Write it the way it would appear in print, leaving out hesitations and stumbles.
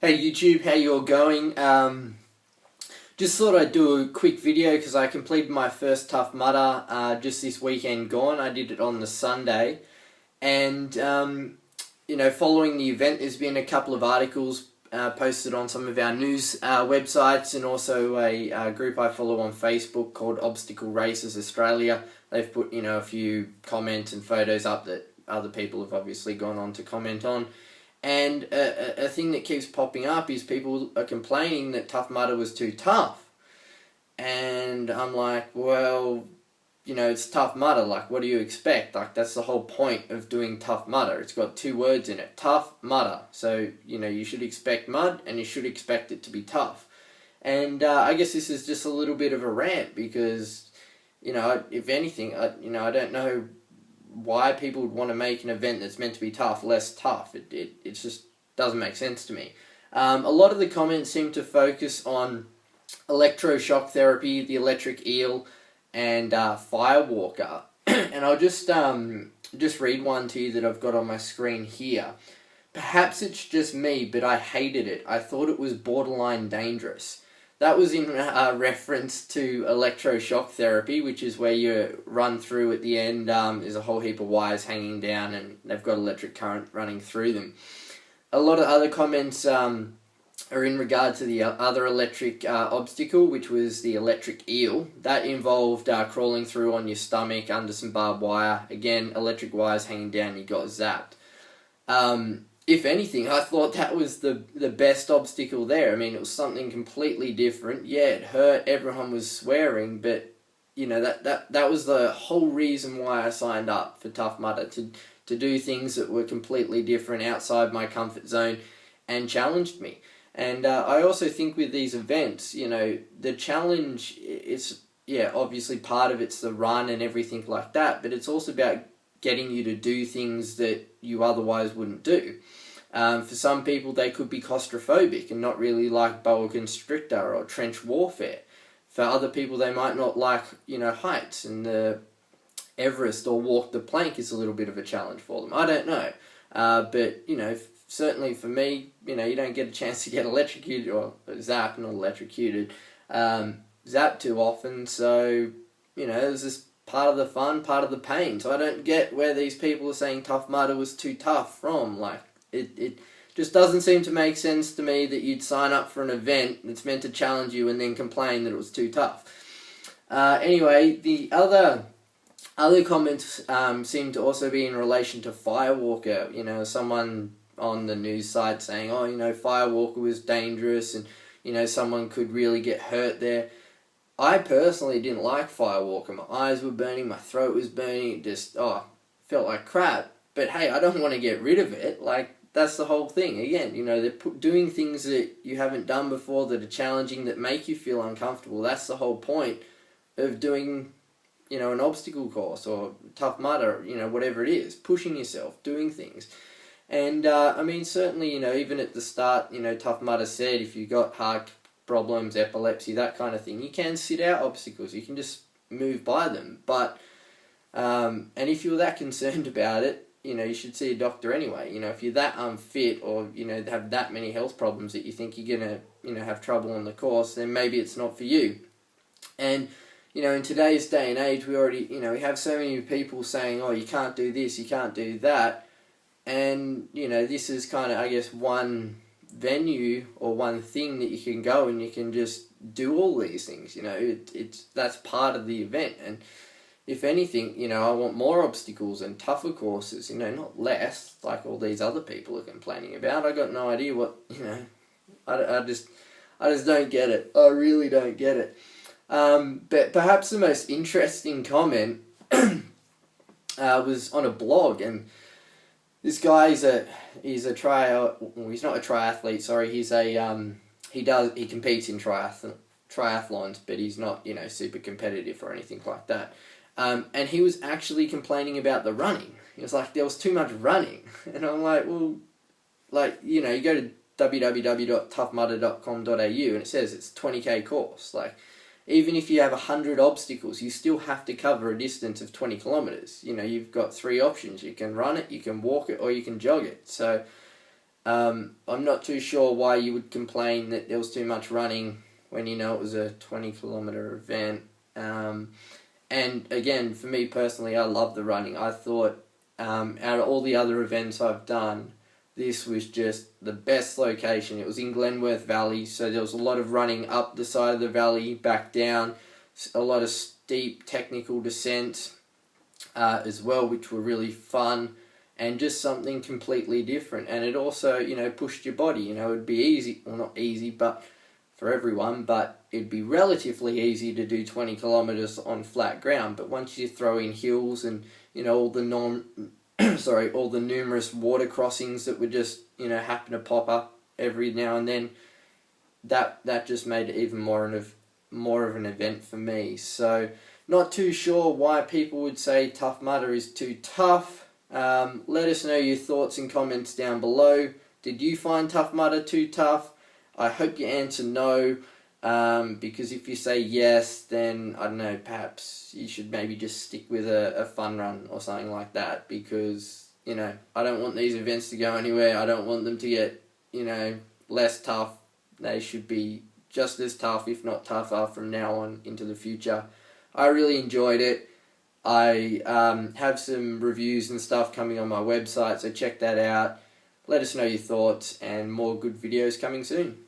Hey YouTube, how you all going? Just thought I'd do a quick video because I completed my first Tough Mudder just this weekend gone. I did it on the Sunday, and following the event, there's been a couple of articles posted on some of our news websites, and also a group I follow on Facebook called Obstacle Races Australia. They've put a few comments and photos up that other people have obviously gone on to comment on. And a thing that keeps popping up is people are complaining that Tough Mudder was too tough. And I'm like, well, it's Tough Mudder. Like, what do you expect? Like, that's the whole point of doing Tough Mudder. It's got two words in it, Tough Mudder. So, you should expect mud and you should expect it to be tough. And I guess this is just a little bit of a rant because, if anything, I don't know why people would want to make an event that's meant to be tough less tough. It just doesn't make sense to me. A lot of the comments seem to focus on electroshock therapy, the electric eel, and Firewalker. And I'll just read one to you that I've got on my screen here. Perhaps it's just me, but I hated it. I thought it was borderline dangerous. That was in reference to electroshock therapy, which is where you run through at the end. There's a whole heap of wires hanging down and they've got electric current running through them. A lot of other comments are in regard to the other electric obstacle, which was the electric eel. That involved crawling through on your stomach under some barbed wire. Again, electric wires hanging down, you got zapped. If anything, I thought that was the best obstacle there. I mean, it was something completely different. Yeah, it hurt, everyone was swearing, but, that was the whole reason why I signed up for Tough Mudder, to do things that were completely different, outside my comfort zone, and challenged me. And I also think with these events, the challenge, obviously part of it's the run and everything like that, but it's also about getting you to do things that you otherwise wouldn't do. For some people, they could be claustrophobic and not really like boa constrictor or trench warfare. For other people, they might not like, heights, and the Everest or walk the plank is a little bit of a challenge for them. I don't know. But, certainly for me, you don't get a chance to get electrocuted, or zapped, not electrocuted, zapped too often, so, there's this part of the fun, part of the pain. So I don't get where these people are saying Tough Mudder was too tough from. Like, it just doesn't seem to make sense to me that you'd sign up for an event that's meant to challenge you and then complain that it was too tough. Anyway, the other comments seem to also be in relation to Firewalker. Someone on the news site saying, oh, Firewalker was dangerous and, someone could really get hurt there. I personally didn't like Firewalker. My eyes were burning, my throat was burning, it just, felt like crap. But hey, I don't want to get rid of it. Like, that's the whole thing. Again, they're doing things that you haven't done before, that are challenging, that make you feel uncomfortable. That's the whole point of doing, an obstacle course or Tough Mudder, whatever it is. Pushing yourself, doing things. And, certainly, even at the start, Tough Mudder said if you got heart problems, epilepsy, that kind of thing, you can sit out obstacles, you can just move by them. But and if you're that concerned about it, you should see a doctor anyway. If you're that unfit, or have that many health problems that you think you're gonna have trouble on the course, then maybe it's not for you. And in today's day and age, we already we have so many people saying, oh, you can't do this, you can't do that, and this is kind of, I guess, one venue or one thing that you can go and you can just do all these things. That's part of the event. And if anything, I want more obstacles and tougher courses, not less, like all these other people are complaining about. I got no idea what, I just don't get it. I really don't get it. But perhaps the most interesting comment was on a blog, and this guy he's not a triathlete, sorry, he competes in triathlons, but he's not, super competitive or anything like that. And he was actually complaining about the running. He was like, there was too much running. And I'm like, well, you go to www.toughmudder.com.au and it says it's a 20k course. Like, even if you have 100 obstacles, you still have to cover a distance of 20 kilometers. You've got three options. You can run it, you can walk it, or you can jog it. So I'm not too sure why you would complain that there was too much running when you know it was a 20-kilometer event. And again, for me personally, I love the running. I thought out of all the other events I've done, this was just the best location. It was in Glenworth Valley, so there was a lot of running up the side of the valley, back down, a lot of steep technical descents as well, which were really fun, and just something completely different. And it also, you know, pushed your body. You know, it'd be easy, well, not easy, but for everyone, but it'd be relatively easy to do 20 kilometers on flat ground. But once you throw in hills and, you know, all the all the numerous water crossings that would just, you know, happen to pop up every now and then, that just made it even more of an event for me. So not too sure why people would say Tough Mudder is too tough. Let us know your thoughts and comments down below. Did you find Tough Mudder too tough? I hope you answer no, because if you say yes, then, I don't know, perhaps you should maybe just stick with a fun run or something like that, because, you know, I don't want these events to go anywhere. I don't want them to get, you know, less tough. They should be just as tough, if not tougher, from now on into the future. I really enjoyed it. I have some reviews and stuff coming on my website, so check that out. Let us know your thoughts, and more good videos coming soon.